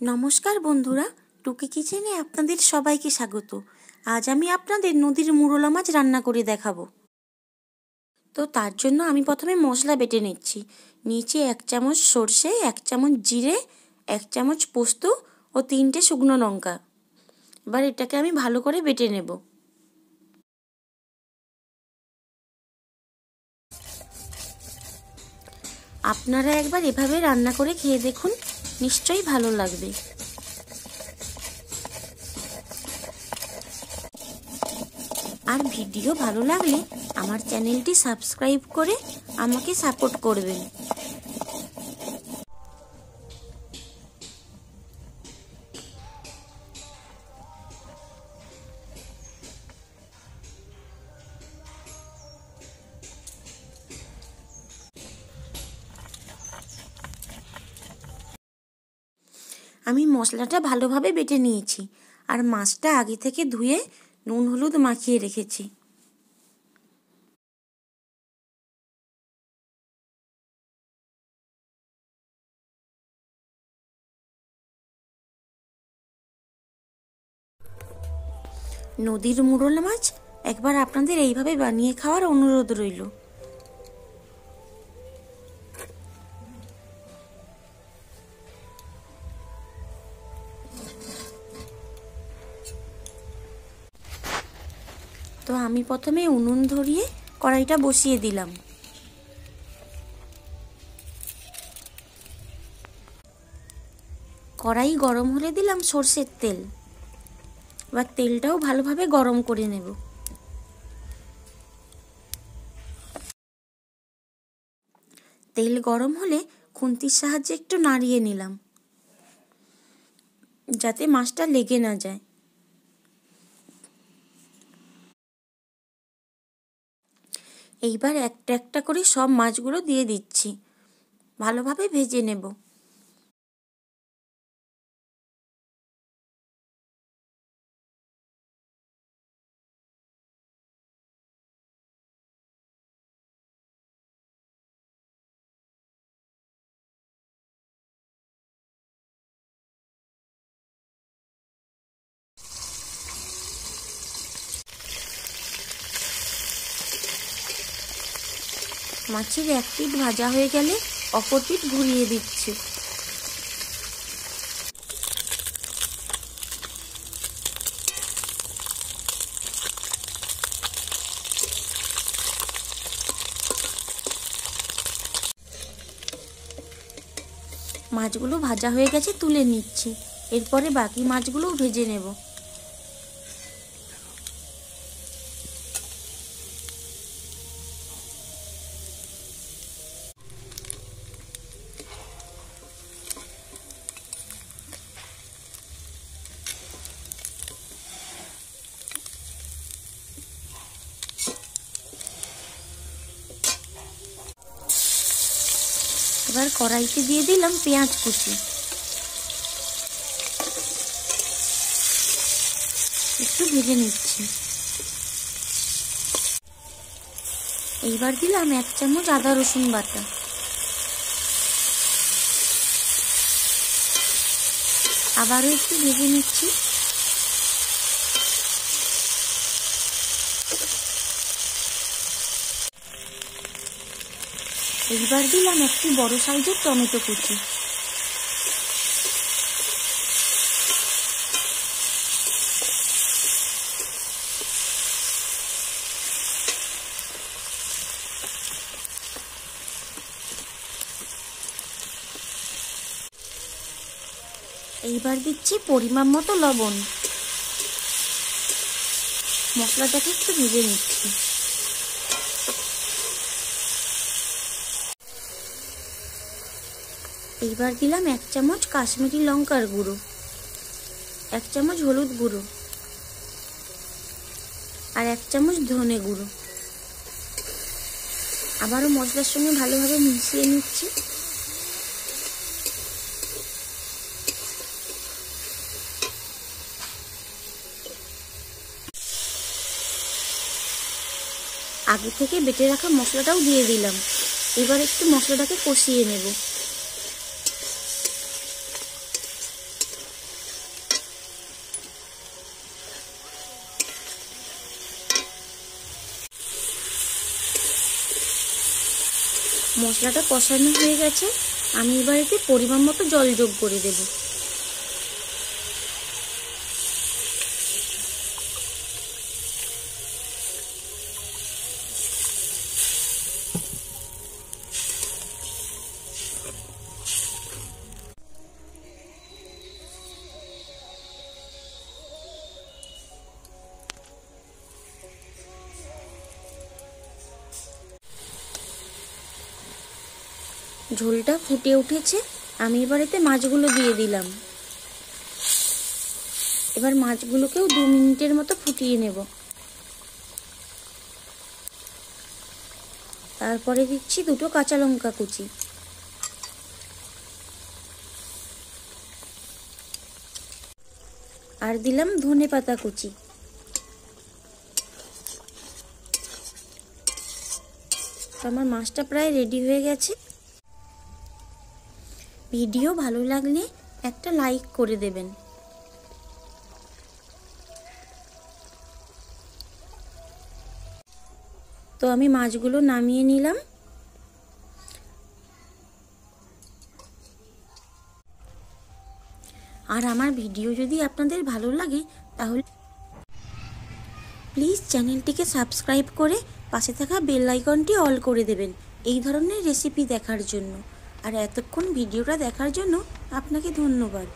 नमस्कार बंधुरा टुकी किचेने आपनादेर सबाइके स्वागत। आज आमी आपनादेर नदीर मुरला माछ रान्ना करे देखाबो। तो तार जोन्नो आमी प्रथमे मशला बेटे निচ্ছি। निচে 1 চামচ সরষে, 1 চামচ জিরে, 1 চামচ পোস্ত ও 3টে শুকনো লঙ্কা। এবার এটাকে আমি ভালো করে বেটে নেব। আপনারা একবার এভাবে রান্না করে খেয়ে দেখুন, নিশ্চয়ই ভালো লাগবে। আর ভিডিও ভালো লাগলে আমার চ্যানেলটি সাবস্ক্রাইব করে আমাকে সাপোর্ট করবেন। আমি মশলাটা ভালোভাবে বেটে নিয়েছি আর মাছটা আগে থেকে ধুয়ে নুন হলুদ মাখিয়ে রেখেছি। নদীর মুরলা মাছ একবার আপনাদের এইভাবে বানিয়ে খাওয়ার অনুরোধ রইল। তো আমি প্রথমে উনুন ধরিয়ে কড়াইটা বসিয়ে দিলাম। কড়াই গরম হলে দিলাম সরষের তেল। এবার তেলটাও ভালোভাবে গরম করে নেব। তেল গরম হলে খুন্তির সাহায্যে একটু নাড়িয়ে নিলাম যাতে মাছটা লেগে না যায়। এইবার একটা একটা করে সব মাছগুলো দিয়ে দিচ্ছি, ভালোভাবে ভেজে নেব। মাছের এক পিঠ ভাজা হয়ে গেলে অপর পিঠ ঘুরিয়ে দিচ্ছি। মাছগুলো ভাজা হয়ে গেছে, তুলে নিচ্ছি। এরপরে বাকি মাছগুলোও ভেজে নেব। এবার কড়াইতে দিয়ে দিলাম পেঁয়াজ কুচি। একটু ভেজে নিচ্ছি। এইবার দিলাম 1 চামচ আদা রসুন বাটা। আবারও একটু ভেজে নিচ্ছি। এইবার দিলাম একটি বড় সাইজের টমেটো কুচি। এইবার দিচ্ছি পরিমাণ মতো লবণ। মশলাটাকে একটু ভেজে নিচ্ছি। এইবার দিলাম 1 চামচ কাশ্মীরি লঙ্কার গুঁড়ো, 1 চামচ হলুদ গুঁড়ো আর 1 চামচ ধনে গুঁড়ো। আবারও মশলার সঙ্গে ভালোভাবে মিশিয়ে নিচ্ছি। আগে থেকে বেটে রাখা মশলাটাও দিয়ে দিলাম। এবার একটু মশলাটাকে কষিয়ে নেব। মশলাটা কষানো হয়ে গেছে, আমি এবার এতে পরিমাণ মতো জল যোগ করে দেব। ঝোলটা ফুটে উঠেছে, আমি এবার এতে মাছগুলো দিয়ে দিলাম। এবার মাছগুলোকেও 2 মিনিটের মতো ফুটিয়ে নেব। তারপরে দিচ্ছি 2টো কাঁচা লঙ্কা কুচি। আর দিলাম ধনেপাতা কুচি। আমার মাছটা প্রায় রেডি হয়ে গেছে। ভিডিও ভালো লাগলে একটা লাইক করে দেবেন। তো আমি মাছগুলো নামিয়ে নিলাম। আর আমার ভিডিও যদি আপনাদের ভালো লাগে তাহলে প্লিজ চ্যানেলটিকে সাবস্ক্রাইব করে পাশে থাকা বেল আইকনটি অল করে দেবেন এই ধরনের রেসিপি দেখার জন্য। আর এতক্ষণ ভিডিওটা দেখার জন্য আপনাকে ধন্যবাদ।